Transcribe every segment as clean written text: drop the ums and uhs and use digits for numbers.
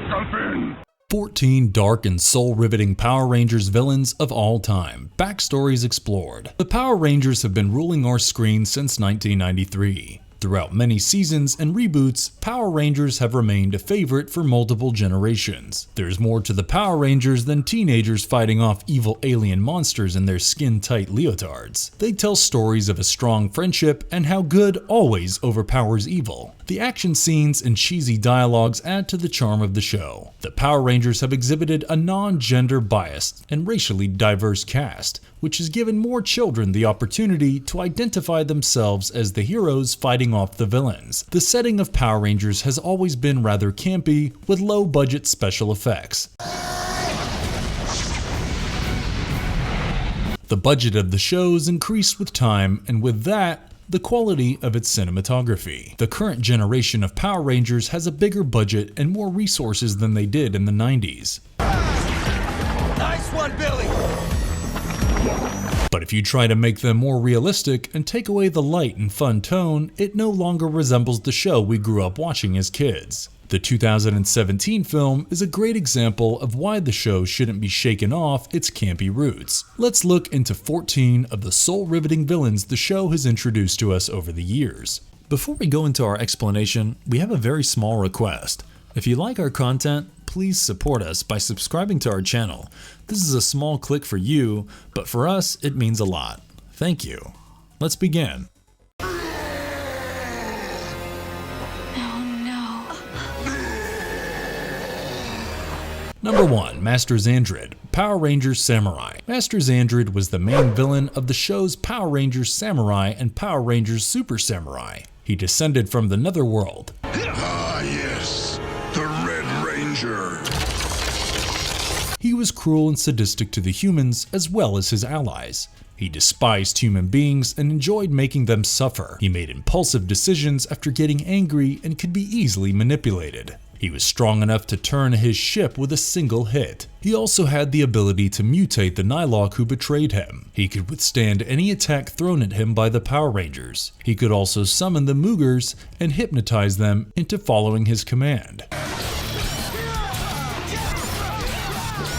Sculpin. 14 dark and soul-riveting Power Rangers villains of all time. Backstories explored. The Power Rangers have been ruling our screen since 1993. Throughout many seasons and reboots, Power Rangers have remained a favorite for multiple generations. There's more to the Power Rangers than teenagers fighting off evil alien monsters in their skin-tight leotards. They tell stories of a strong friendship and how good always overpowers evil. The action scenes and cheesy dialogues add to the charm of the show. The Power Rangers have exhibited a non-gender biased and racially diverse cast, which has given more children the opportunity to identify themselves as the heroes fighting off the villains. The setting of Power Rangers has always been rather campy, with low-budget special effects. The budget of the shows increased with time, and with that, the quality of its cinematography. The current generation of Power Rangers has a bigger budget and more resources than they did in the 90s. Nice one, Billy! But if you try to make them more realistic and take away the light and fun tone, it no longer resembles the show we grew up watching as kids. The 2017 film is a great example of why the show shouldn't be shaken off its campy roots. Let's look into 14 of the soul-riveting villains the show has introduced to us over the years. Before we go into our explanation, we have a very small request. If you like our content, please support us by subscribing to our channel. This is a small click for you, but for us, it means a lot. Thank you. Let's begin. Number 1. Master Zedd, Power Rangers Samurai. Master Zedd was the main villain of the shows Power Rangers Samurai and Power Rangers Super Samurai. He descended from the Netherworld. Ah, yes, the Red Ranger. He was cruel and sadistic to the humans as well as his allies. He despised human beings and enjoyed making them suffer. He made impulsive decisions after getting angry and could be easily manipulated. He was strong enough to turn his ship with a single hit. He also had the ability to mutate the Nylok who betrayed him. He could withstand any attack thrown at him by the Power Rangers. He could also summon the Moogers and hypnotize them into following his command.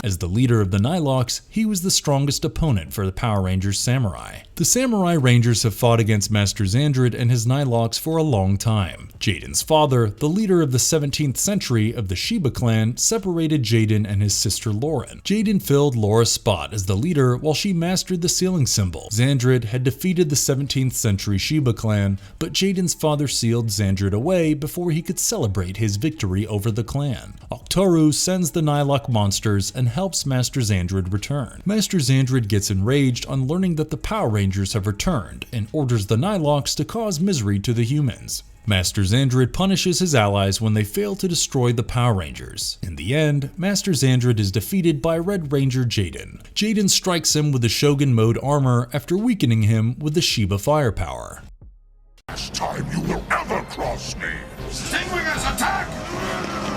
As the leader of the Nyloks, he was the strongest opponent for the Power Rangers Samurai. The Samurai Rangers have fought against Master Zedd and his Nyloks for a long time. Jaden's father, the leader of the 17th century of the Shiba clan, separated Jaden and his sister Lauren. Jaden filled Laura's spot as the leader while she mastered the sealing symbol. Zedd had defeated the 17th century Shiba clan, but Jaden's father sealed Zedd away before he could celebrate his victory over the clan. Oktaru sends the Nylok monsters and helps Master Zedd return. Master Zedd gets enraged on learning that the Power Rangers have returned and orders the Nyloks to cause misery to the humans. Master Zedd punishes his allies when they fail to destroy the Power Rangers. In the end, Master Zedd is defeated by Red Ranger Jaden. Jaden strikes him with the Shogun mode armor after weakening him with the Shiba firepower. Last time you will ever cross me. Stingwingers attack!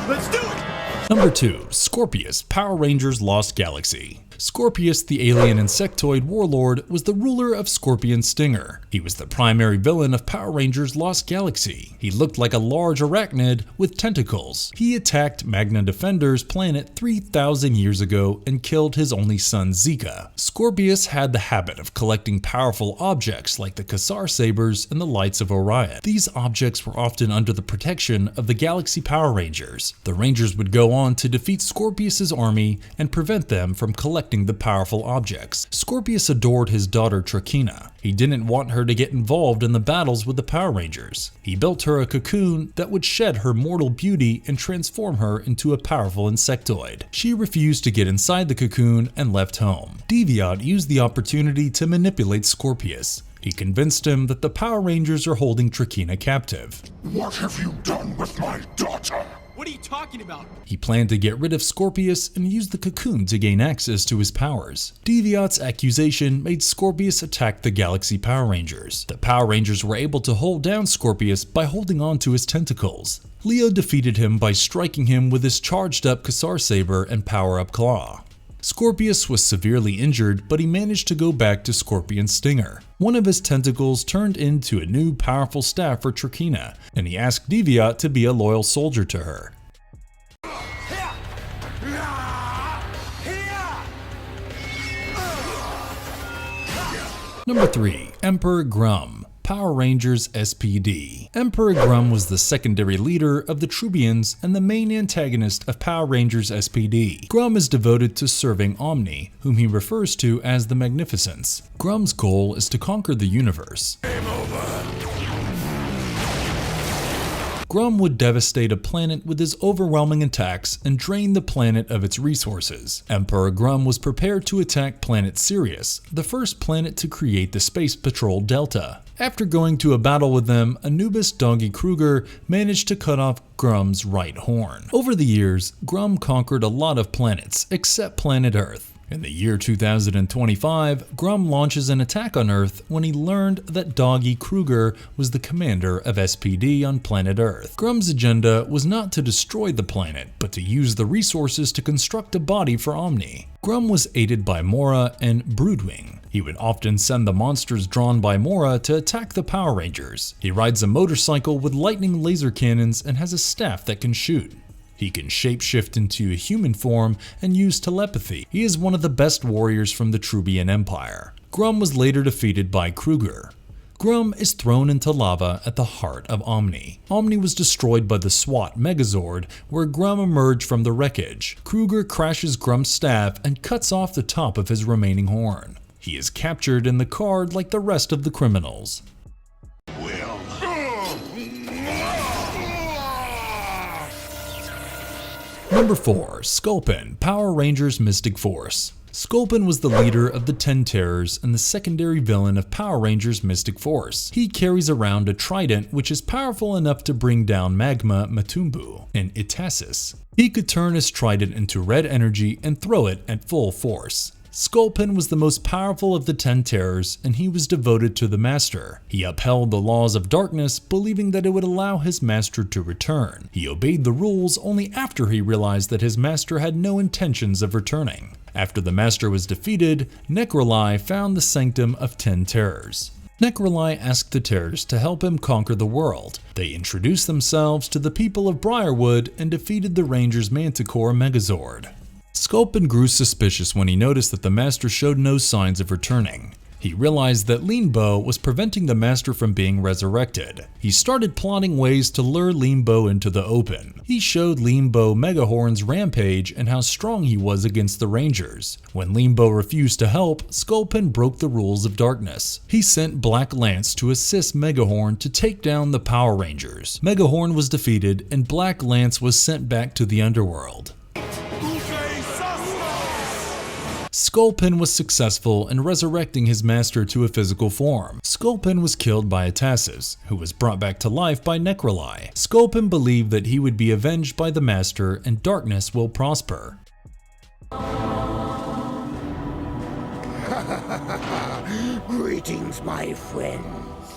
Let's do it! Number 2. Scorpius, Power Rangers Lost Galaxy. Scorpius, the alien insectoid warlord, was the ruler of Scorpion Stinger. He was the primary villain of Power Rangers Lost Galaxy. He looked like a large arachnid with tentacles. He attacked Magna Defender's planet 3,000 years ago and killed his only son Zika. Scorpius had the habit of collecting powerful objects like the Kassar Sabers and the Lights of Orion. These objects were often under the protection of the Galaxy Power Rangers. The Rangers would go on to defeat Scorpius's army and prevent them from collecting the powerful objects. Scorpius adored his daughter Trakina. He didn't want her to get involved in the battles with the Power Rangers. He built her a cocoon that would shed her mortal beauty and transform her into a powerful insectoid. She refused to get inside the cocoon and left home. Deviant used the opportunity to manipulate Scorpius. He convinced him that the Power Rangers are holding Trakina captive. What have you done with my daughter? What are you talking about? He planned to get rid of Scorpius and use the cocoon to gain access to his powers. Deviant's accusation made Scorpius attack the Galaxy Power Rangers. The Power Rangers were able to hold down Scorpius by holding on to his tentacles. Leo defeated him by striking him with his charged up Kassar Saber and power-up claw. Scorpius was severely injured, but he managed to go back to Scorpion's stinger. One of his tentacles turned into a new powerful staff for Trakina, and he asked Deviat to be a loyal soldier to her. Number 3. Emperor Grumm, Power Rangers SPD. Emperor Grumm was the secondary leader of the Trubians and the main antagonist of Power Rangers SPD. Grumm is devoted to serving Omni, whom he refers to as the Magnificents. Grumm's goal is to conquer the universe. Grumm would devastate a planet with his overwhelming attacks and drain the planet of its resources. Emperor Grumm was prepared to attack planet Sirius, the first planet to create the Space Patrol Delta. After going to a battle with them, Anubis Doggy Kruger managed to cut off Grumm's right horn. Over the years, Grumm conquered a lot of planets, except planet Earth. In the year 2025, Grumm launches an attack on Earth when he learned that Doggy Kruger was the commander of SPD on planet Earth. Grumm's agenda was not to destroy the planet, but to use the resources to construct a body for Omni. Grumm was aided by Mora and Broodwing. He would often send the monsters drawn by Mora to attack the Power Rangers. He rides a motorcycle with lightning laser cannons and has a staff that can shoot. He can shapeshift into a human form and use telepathy. He is one of the best warriors from the Trubian Empire. Grumm was later defeated by Kruger. Grumm is thrown into lava at the heart of Omni. Omni was destroyed by the SWAT Megazord, where Grumm emerged from the wreckage. Kruger crashes Grumm's staff and cuts off the top of his remaining horn. He is captured in the card like the rest of the criminals. Number 4. Sculpin, Power Rangers Mystic Force. Sculpin was the leader of the 10 Terrors and the secondary villain of Power Rangers Mystic Force. He carries around a trident which is powerful enough to bring down Magma, Matumbu, and Itasis. He could turn his trident into red energy and throw it at full force. Sculpin was the most powerful of the 10 Terrors, and he was devoted to the Master. He upheld the laws of darkness, believing that it would allow his master to return. He obeyed the rules only after he realized that his master had no intentions of returning. After the master was defeated, Necroli found the sanctum of 10 Terrors. Necroli asked the Terrors to help him conquer the world. They introduced themselves to the people of Briarwood and defeated the Rangers Manticore Megazord. Sculpin grew suspicious when he noticed that the Master showed no signs of returning. He realized that Leanbow was preventing the Master from being resurrected. He started plotting ways to lure Leanbow into the open. He showed Leanbow Megahorn's rampage and how strong he was against the Rangers. When Leanbow refused to help, Sculpin broke the rules of darkness. He sent Black Lance to assist Megahorn to take down the Power Rangers. Megahorn was defeated and Black Lance was sent back to the underworld. Sculpin was successful in resurrecting his master to a physical form. Sculpin was killed by Itasis, who was brought back to life by Necroli. Sculpin believed that he would be avenged by the master and darkness will prosper. Greetings, my friend.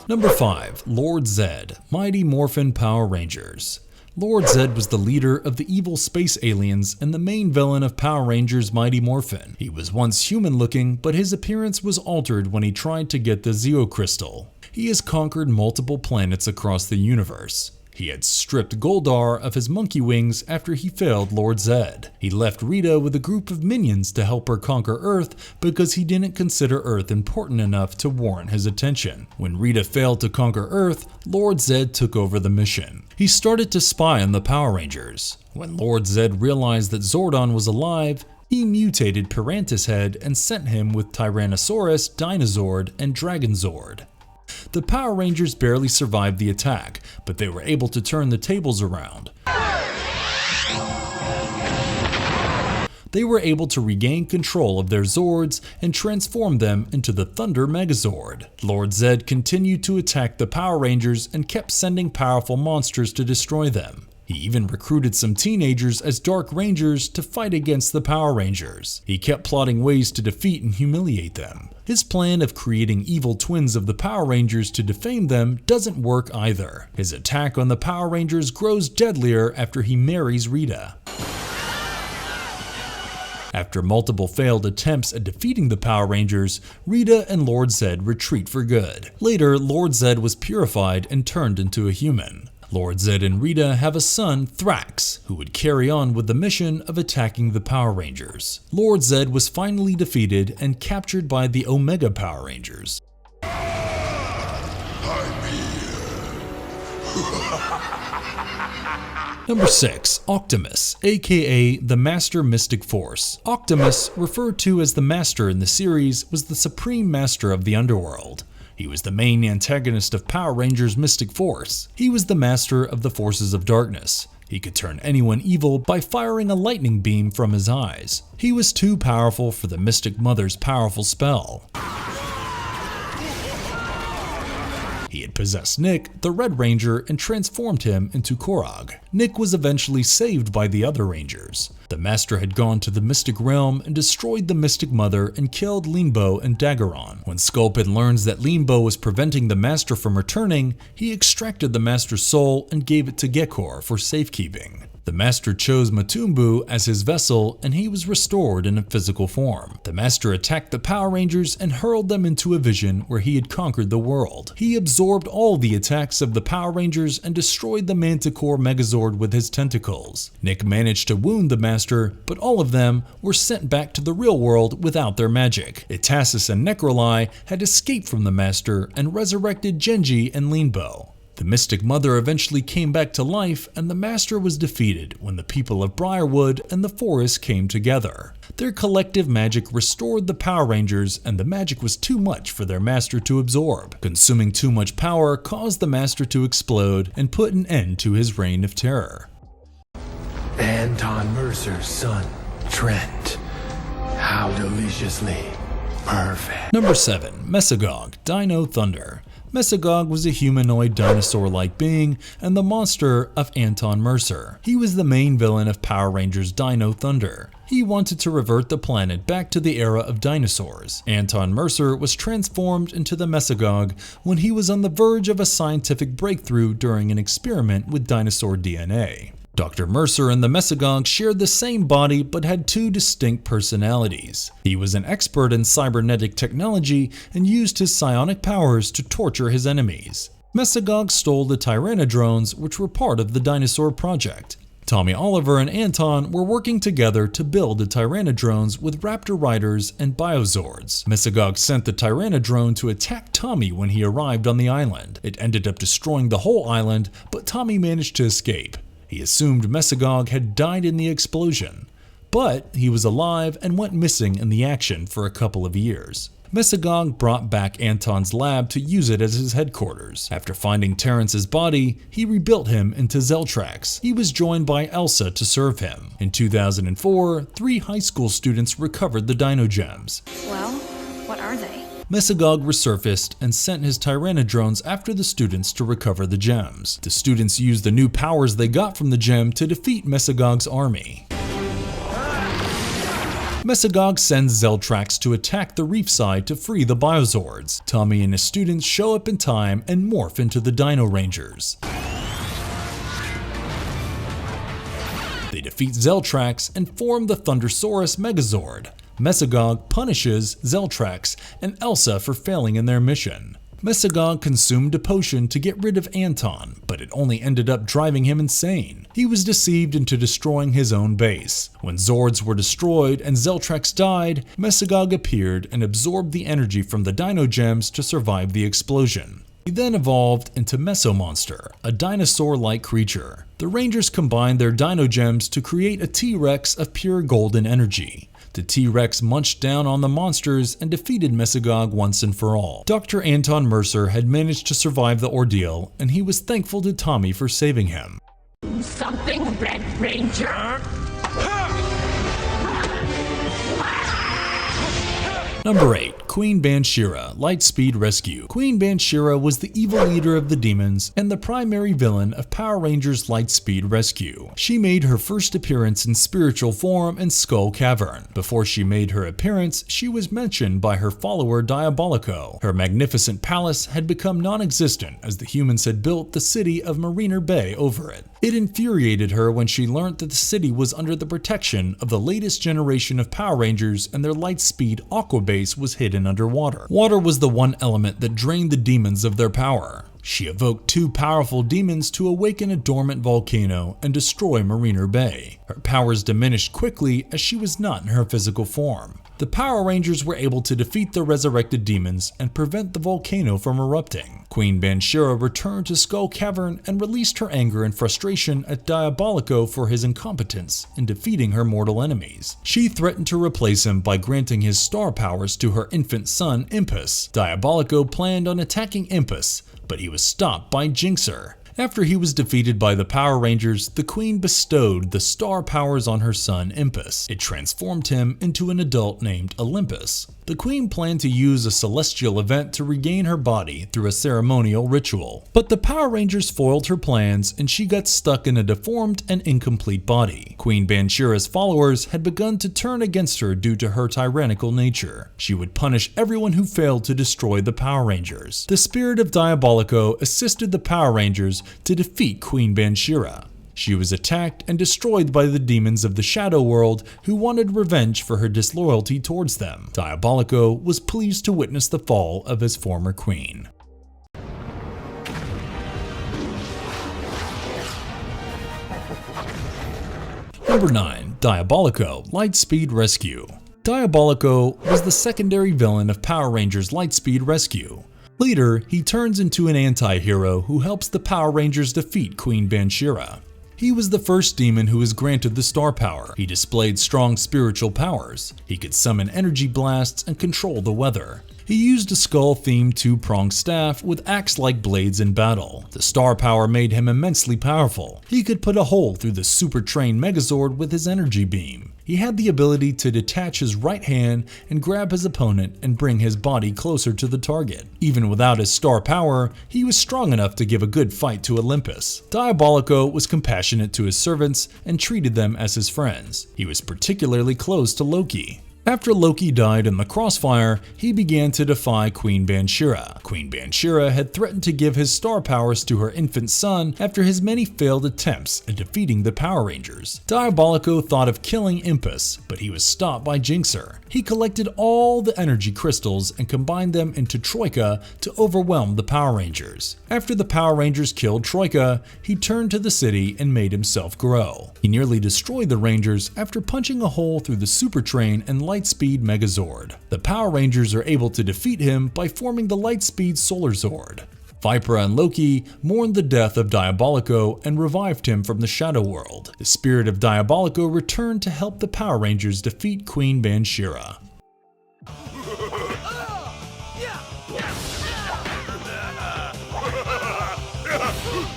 Number 5. Lord Zedd, Mighty Morphin Power Rangers. Lord Zedd was the leader of the evil space aliens and the main villain of Power Rangers Mighty Morphin. He was once human-looking, but his appearance was altered when he tried to get the Zeo Crystal. He has conquered multiple planets across the universe. He had stripped Goldar of his monkey wings after he failed Lord Zedd. He left Rita with a group of minions to help her conquer Earth because he didn't consider Earth important enough to warrant his attention. When Rita failed to conquer Earth, Lord Zedd took over the mission. He started to spy on the Power Rangers. When Lord Zedd realized that Zordon was alive, he mutated Pirantis Head and sent him with Tyrannosaurus, Dinozord, and Dragonzord. The Power Rangers barely survived the attack, but they were able to turn the tables around. They were able to regain control of their Zords and transform them into the Thunder Megazord. Lord Zedd continued to attack the Power Rangers and kept sending powerful monsters to destroy them. He even recruited some teenagers as Dark Rangers to fight against the Power Rangers. He kept plotting ways to defeat and humiliate them. His plan of creating evil twins of the Power Rangers to defame them doesn't work either. His attack on the Power Rangers grows deadlier after he marries Rita. After multiple failed attempts at defeating the Power Rangers, Rita and Lord Zedd retreat for good. Later, Lord Zedd was purified and turned into a human. Lord Zedd and Rita have a son, Thrax, who would carry on with the mission of attacking the Power Rangers. Lord Zedd was finally defeated and captured by the Omega Power Rangers. Number 6. Optimus, aka the Master Mystic Force. Optimus, referred to as the Master in the series, was the supreme master of the underworld. He was the main antagonist of Power Rangers Mystic Force. He was the master of the forces of darkness. He could turn anyone evil by firing a lightning beam from his eyes. He was too powerful for the Mystic Mother's powerful spell. He had possessed Nick, the Red Ranger, and transformed him into Korog. Nick was eventually saved by the other Rangers. The Master had gone to the Mystic Realm and destroyed the Mystic Mother and killed Linbo and Daggeron. When Sculpin learns that Linbo was preventing the Master from returning, he extracted the Master's soul and gave it to Gekor for safekeeping. The Master chose Matumbu as his vessel, and he was restored in a physical form. The Master attacked the Power Rangers and hurled them into a vision where he had conquered the world. He absorbed all the attacks of the Power Rangers and destroyed the Manticore Megazord with his tentacles. Nick managed to wound the Master, but all of them were sent back to the real world without their magic. Itasis and Necroli had escaped from the Master and resurrected Genji and Linbo. The Mystic Mother eventually came back to life, and the Master was defeated when the people of Briarwood and the forest came together. Their collective magic restored the Power Rangers, and the magic was too much for their Master to absorb. Consuming too much power caused the Master to explode and put an end to his reign of terror. Anton Mercer's son, Trent. How deliciously perfect. Number 7. Mesogog, Dino Thunder. Mesogog was a humanoid dinosaur-like being and the monster of Anton Mercer. He was the main villain of Power Rangers Dino Thunder. He wanted to revert the planet back to the era of dinosaurs. Anton Mercer was transformed into the Mesogog when he was on the verge of a scientific breakthrough during an experiment with dinosaur DNA. Dr. Mercer and the Mesogog shared the same body but had two distinct personalities. He was an expert in cybernetic technology and used his psionic powers to torture his enemies. Mesogog stole the Tyrannodrones, which were part of the Dinosaur Project. Tommy Oliver and Anton were working together to build the Tyrannodrones with Raptor Riders and Biozords. Mesogog sent the Tyrannodrone to attack Tommy when he arrived on the island. It ended up destroying the whole island, but Tommy managed to escape. He assumed Mesogog had died in the explosion, but he was alive and went missing in the action for a couple of years. Mesogog brought back Anton's lab to use it as his headquarters. After finding Terrence's body, he rebuilt him into Zeltrax. He was joined by Elsa to serve him. In 2004, 3 high school students recovered the Dino Gems. Well, what are they? Mesogog resurfaced and sent his Tyrannodrones after the students to recover the gems. The students used the new powers they got from the gem to defeat Mesogog's army. Mesogog sends Zeltrax to attack the reef side to free the Biozords. Tommy and his students show up in time and morph into the Dino Rangers. They defeat Zeltrax and form the Thundersaurus Megazord. Mesogog punishes Zeltrax and Elsa for failing in their mission. Mesogog consumed a potion to get rid of Anton, but it only ended up driving him insane. He was deceived into destroying his own base. When Zords were destroyed and Zeltrax died, Mesogog appeared and absorbed the energy from the Dino Gems to survive the explosion. He then evolved into Mesomonster, a dinosaur-like creature. The Rangers combined their Dino Gems to create a T-Rex of pure golden energy. The T-Rex munched down on the monsters and defeated Mesogog once and for all. Dr. Anton Mercer had managed to survive the ordeal, and he was thankful to Tommy for saving him. Something, Red Ranger? Number 8. Queen Banshee, Lightspeed Rescue. Queen Banshee was the evil leader of the demons and the primary villain of Power Rangers Lightspeed Rescue. She made her first appearance in spiritual form in Skull Cavern. Before she made her appearance, she was mentioned by her follower Diabolico. Her magnificent palace had become non-existent as the humans had built the city of Mariner Bay over it. It infuriated her when she learned that the city was under the protection of the latest generation of Power Rangers and their Lightspeed Aqua base was hidden underwater. Water was the one element that drained the demons of their power. She evoked two powerful demons to awaken a dormant volcano and destroy Mariner Bay. Her powers diminished quickly as she was not in her physical form. The Power Rangers were able to defeat the resurrected demons and prevent the volcano from erupting. Queen Banshee returned to Skull Cavern and released her anger and frustration at Diabolico for his incompetence in defeating her mortal enemies. She threatened to replace him by granting his star powers to her infant son, Impus. Diabolico planned on attacking Impus, but he was stopped by Jinxer. After he was defeated by the Power Rangers, the Queen bestowed the star powers on her son Impus. It transformed him into an adult named Olympus. The Queen planned to use a celestial event to regain her body through a ceremonial ritual. But the Power Rangers foiled her plans and she got stuck in a deformed and incomplete body. Queen Banshee's followers had begun to turn against her due to her tyrannical nature. She would punish everyone who failed to destroy the Power Rangers. The spirit of Diabolico assisted the Power Rangers to defeat Queen Banshee. She was attacked and destroyed by the demons of the Shadow World who wanted revenge for her disloyalty towards them. Diabolico was pleased to witness the fall of his former queen. Number 9. Diabolico, Lightspeed Rescue. Diabolico was the secondary villain of Power Rangers Lightspeed Rescue. Later, he turns into an anti-hero who helps the Power Rangers defeat Queen Banshee. He was the first demon who was granted the star power. He displayed strong spiritual powers. He could summon energy blasts and control the weather. He used a skull-themed two-pronged staff with axe-like blades in battle. The star power made him immensely powerful. He could put a hole through the super-trained Megazord with his energy beam. He had the ability to detach his right hand and grab his opponent and bring his body closer to the target. Even without his star power, he was strong enough to give a good fight to Olympus. Diabolico was compassionate to his servants and treated them as his friends. He was particularly close to Loki. After Loki died in the crossfire, he began to defy Queen Banshee. Queen Banshee had threatened to give his star powers to her infant son after his many failed attempts at defeating the Power Rangers. Diabolico thought of killing Impus, but he was stopped by Jinxer. He collected all the energy crystals and combined them into Troika to overwhelm the Power Rangers. After the Power Rangers killed Troika, he turned to the city and made himself grow. He nearly destroyed the Rangers after punching a hole through the Super Train and Lightspeed Megazord. The Power Rangers are able to defeat him by forming the Lightspeed Solar Zord. Vipra and Loki mourned the death of Diabolico and revived him from the Shadow World. The spirit of Diabolico returned to help the Power Rangers defeat Queen Banshee.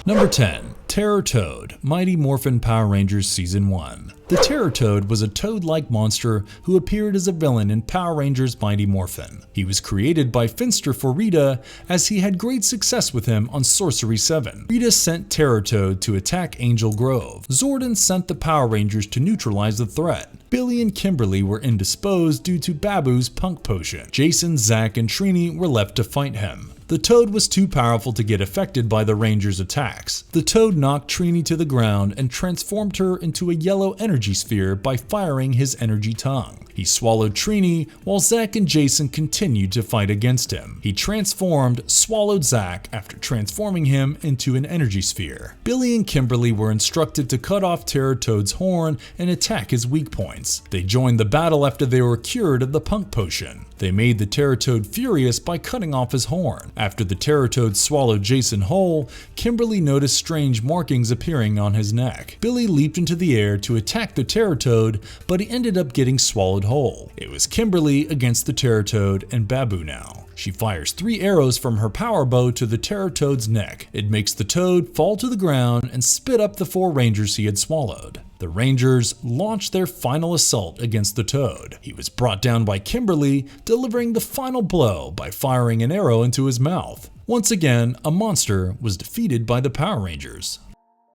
Number 10. Terror Toad, Mighty Morphin Power Rangers Season 1. The Terror Toad was a toad-like monster who appeared as a villain in Power Rangers Mighty Morphin. He was created by Finster for Rita as he had great success with him on Sorcery 7. Rita sent Terror Toad to attack Angel Grove. Zordon sent the Power Rangers to neutralize the threat. Billy and Kimberly were indisposed due to Babu's punk potion. Jason, Zach, and Trini were left to fight him. The Toad was too powerful to get affected by the Rangers' attacks. The Toad knocked Trini to the ground and transformed her into a yellow energy sphere by firing his energy tongue. He swallowed Trini while Zach and Jason continued to fight against him. He transformed, swallowed Zach after transforming him into an energy sphere. Billy and Kimberly were instructed to cut off Terror Toad's horn and attack his weak points. They joined the battle after they were cured of the punk potion. They made the Terror Toad furious by cutting off his horn. After the Terror Toad swallowed Jason whole, Kimberly noticed strange markings appearing on his neck. Billy leaped into the air to attack the Terror Toad, but he ended up getting swallowed whole. It was Kimberly against the Terror Toad and Babu now. She fires 3 arrows from her power bow to the Terror Toad's neck. It makes the Toad fall to the ground and spit up the 4 Rangers he had swallowed. The Rangers launched their final assault against the Toad. He was brought down by Kimberly, delivering the final blow by firing an arrow into his mouth. Once again, a monster was defeated by the Power Rangers.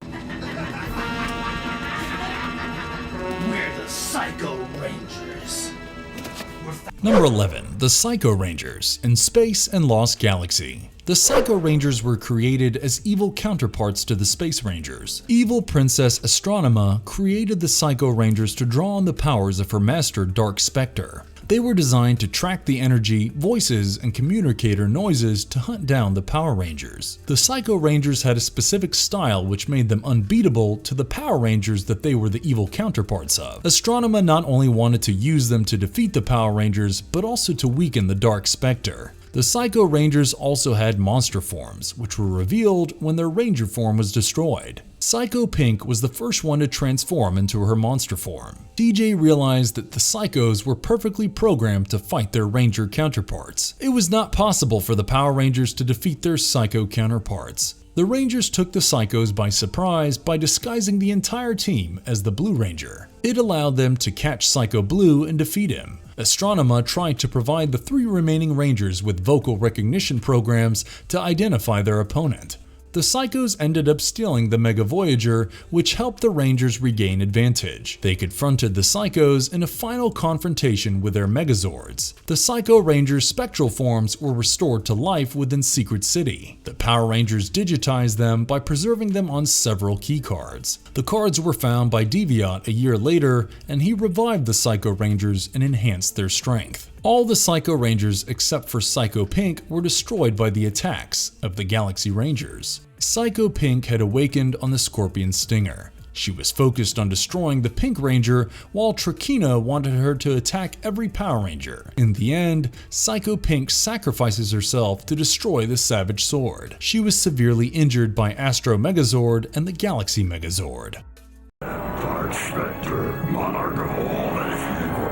We're the Psycho Rangers. Number 11. The Psycho Rangers in Space and Lost Galaxy. The Psycho Rangers were created as evil counterparts to the Space Rangers. Evil Princess Astronema created the Psycho Rangers to draw on the powers of her master Dark Spectre. They were designed to track the energy, voices, and communicator noises to hunt down the Power Rangers. The Psycho Rangers had a specific style which made them unbeatable to the Power Rangers that they were the evil counterparts of. Astronema not only wanted to use them to defeat the Power Rangers, but also to weaken the Dark Spectre. The Psycho Rangers also had monster forms, which were revealed when their Ranger form was destroyed. Psycho Pink was the first one to transform into her monster form. DJ realized that the Psychos were perfectly programmed to fight their Ranger counterparts. It was not possible for the Power Rangers to defeat their Psycho counterparts. The Rangers took the Psychos by surprise by disguising the entire team as the Blue Ranger. It allowed them to catch Psycho Blue and defeat him. Astronema tried to provide the 3 remaining Rangers with vocal recognition programs to identify their opponent. The Psychos ended up stealing the Mega Voyager, which helped the Rangers regain advantage. They confronted the Psychos in a final confrontation with their Megazords. The Psycho Rangers' spectral forms were restored to life within Secret City. The Power Rangers digitized them by preserving them on several keycards. The cards were found by Deviant a year later, and he revived the Psycho Rangers and enhanced their strength. All the Psycho Rangers except for Psycho Pink were destroyed by the attacks of the Galaxy Rangers. Psycho Pink had awakened on the Scorpion Stinger. She was focused on destroying the Pink Ranger, while Trakina wanted her to attack every Power Ranger. In the end, Psycho Pink sacrifices herself to destroy the Savage Sword. She was severely injured by Astro Megazord and the Galaxy Megazord. Dark Spectre, monarch of all that is evil.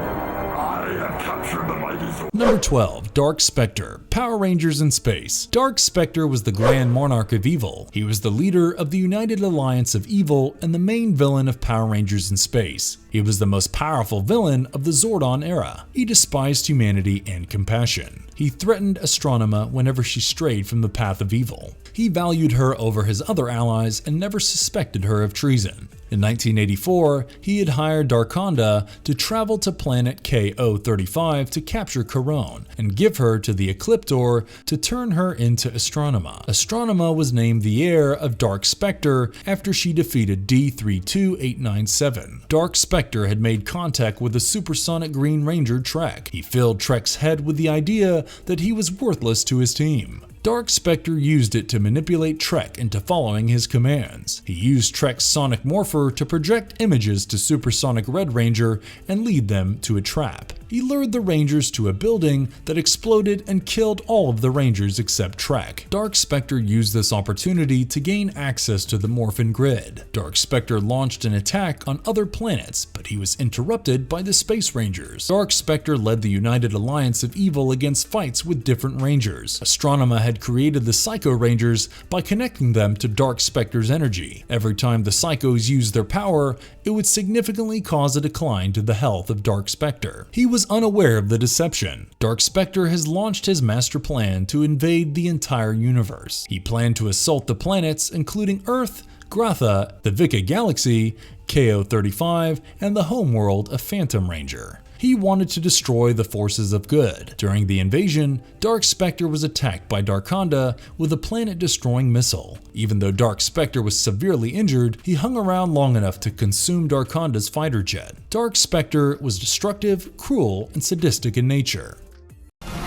I have captured the mighty Zord. Number 12. Dark Spectre, Power Rangers in Space. Dark Spectre was the Grand Monarch of Evil. He was the leader of the United Alliance of Evil and the main villain of Power Rangers in Space. He was the most powerful villain of the Zordon era. He despised humanity and compassion. He threatened Astronema whenever she strayed from the path of evil. He valued her over his other allies and never suspected her of treason. In 1984, he had hired Darkonda to travel to planet KO-35 to capture Corone and give her to the Ecliptor to turn her into Astronema. Astronema was named the heir of Dark Spectre after she defeated D32897. Dark Spectre had made contact with the supersonic Green Ranger Trek. He filled Trek's head with the idea that he was worthless to his team. Dark Spectre used it to manipulate Trek into following his commands. He used Trek's Sonic Morpher to project images to Supersonic Red Ranger and lead them to a trap. He lured the Rangers to a building that exploded and killed all of the Rangers except Trek. Dark Spectre used this opportunity to gain access to the Morphin Grid. Dark Spectre launched an attack on other planets, but he was interrupted by the Space Rangers. Dark Spectre led the United Alliance of Evil against fights with different Rangers. Astronema had created the Psycho Rangers by connecting them to Dark Spectre's energy. Every time the Psychos used their power, it would significantly cause a decline to the health of Dark Spectre. He was unaware of the deception. Dark Spectre has launched his master plan to invade the entire universe. He planned to assault the planets including Earth, Gratha, the Vika Galaxy, KO-35, and the homeworld of Phantom Ranger. He wanted to destroy the forces of good. During the invasion, Dark Spectre was attacked by Darkonda with a planet-destroying missile. Even though Dark Spectre was severely injured, he hung around long enough to consume Darkonda's fighter jet. Dark Spectre was destructive, cruel, and sadistic in nature. Grab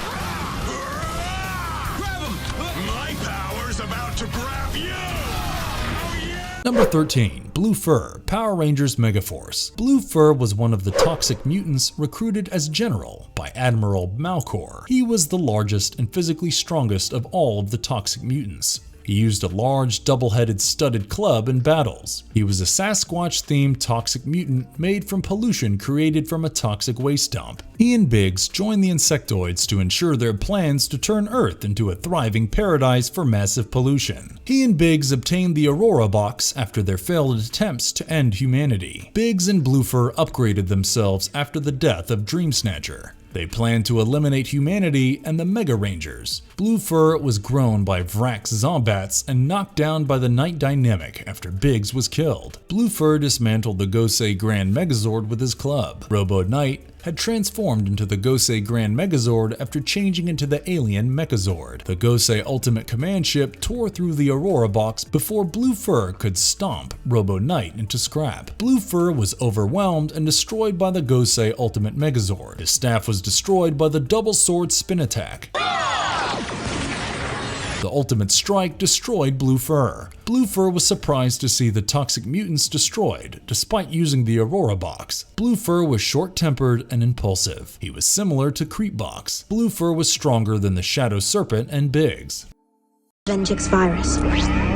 him! My power's about to grab you! Oh, yeah! Number 13. Blue Fur, Power Rangers Megaforce. Blue Fur was one of the toxic mutants recruited as general by Admiral Malcor. He was the largest and physically strongest of all of the toxic mutants. He used a large, double-headed studded club in battles. He was a Sasquatch-themed toxic mutant made from pollution created from a toxic waste dump. He and Biggs joined the insectoids to ensure their plans to turn Earth into a thriving paradise for massive pollution. He and Biggs obtained the Aurora Box after their failed attempts to end humanity. Biggs and Bluefur upgraded themselves after the death of Dream Snatcher. They planned to eliminate humanity and the Mega Rangers. Bluefur was grown by Vrax Zombats and knocked down by the Night Dynamic after Biggs was killed. Bluefur dismantled the Gosei Grand Megazord with his club. Robo Knight had transformed into the Gosei Grand Megazord after changing into the alien Mechazord. The Gosei Ultimate Command Ship tore through the Aurora Box before Bluefur could stomp Robo Knight into scrap. Bluefur was overwhelmed and destroyed by the Gosei Ultimate Megazord. His staff was destroyed by the Double Sword Spin Attack. The Ultimate Strike destroyed Bluefur. Bluefur was surprised to see the toxic mutants destroyed, despite using the Aurora Box. Bluefur was short-tempered and impulsive. He was similar to Creepbox. Bluefur was stronger than the Shadow Serpent and Biggs. Venjix virus.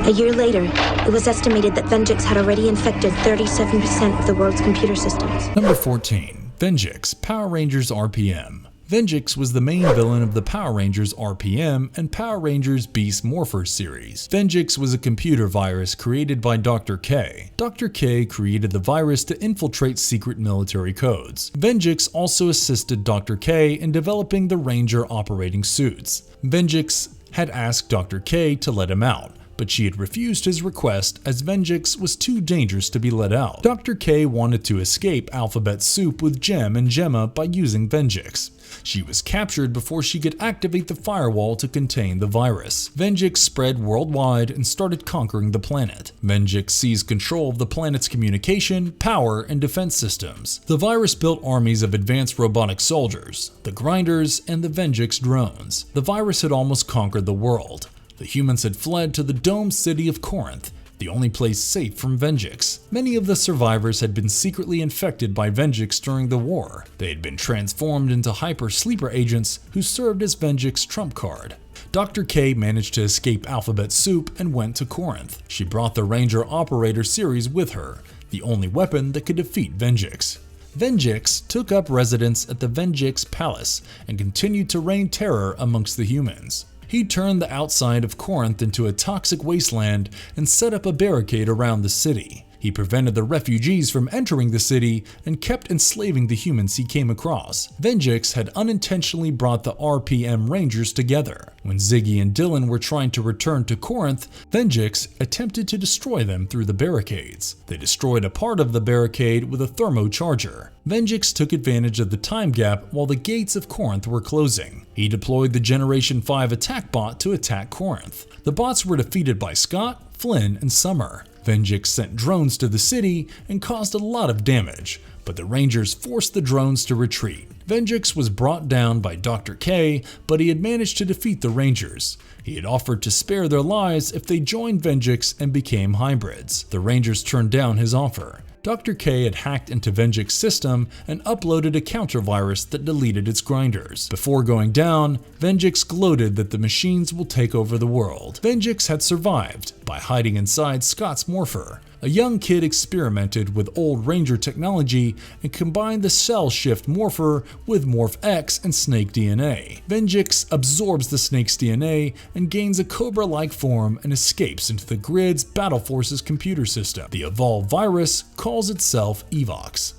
A year later, it was estimated that Venjix had already infected 37% of the world's computer systems. Number 14. Venjix, Power Rangers RPM. Venjix was the main villain of the Power Rangers RPM and Power Rangers Beast Morphers series. Venjix was a computer virus created by Dr. K. Dr. K created the virus to infiltrate secret military codes. Venjix also assisted Dr. K in developing the Ranger operating suits. Venjix had asked Dr. K to let him out, but she had refused his request as Venjix was too dangerous to be let out. Dr. K wanted to escape Alphabet Soup with Gem and Gemma by using Venjix. She was captured before she could activate the firewall to contain the virus. Venjix spread worldwide and started conquering the planet. Venjix seized control of the planet's communication, power, and defense systems. The virus built armies of advanced robotic soldiers, the Grinders, and the Venjix drones. The virus had almost conquered the world. The humans had fled to the domed city of Corinth, the only place safe from Venjix. Many of the survivors had been secretly infected by Venjix during the war. They had been transformed into hyper-sleeper agents who served as Venjix trump card. Dr. K managed to escape Alphabet Soup and went to Corinth. She brought the Ranger Operator series with her, the only weapon that could defeat Venjix. Venjix took up residence at the Venjix Palace and continued to reign terror amongst the humans. He turned the outside of Corinth into a toxic wasteland and set up a barricade around the city. He prevented the refugees from entering the city and kept enslaving the humans he came across. Venjix had unintentionally brought the RPM Rangers together. When Ziggy and Dylan were trying to return to Corinth, Venjix attempted to destroy them through the barricades. They destroyed a part of the barricade with a thermocharger. Venjix took advantage of the time gap while the gates of Corinth were closing. He deployed the Generation 5 attack bot to attack Corinth. The bots were defeated by Scott, Flynn, and Summer. Venjix sent drones to the city and caused a lot of damage, but the Rangers forced the drones to retreat. Venjix was brought down by Dr. K, but he had managed to defeat the Rangers. He had offered to spare their lives if they joined Venjix and became hybrids. The Rangers turned down his offer. Dr. K had hacked into Venjix's system and uploaded a counter-virus that deleted its grinders. Before going down, Venjix gloated that the machines will take over the world. Venjix had survived by hiding inside Scott's morpher. A young kid experimented with old Ranger technology and combined the Cell Shift morpher with Morph X and Snake DNA. Venjix absorbs the snake's DNA and gains a Cobra-like form and escapes into the Grid's Battle Force's computer system. The evolved virus calls itself Evox.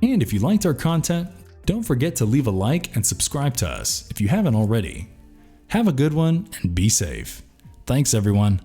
And if you liked our content, don't forget to leave a like and subscribe to us if you haven't already. Have a good one and be safe. Thanks everyone.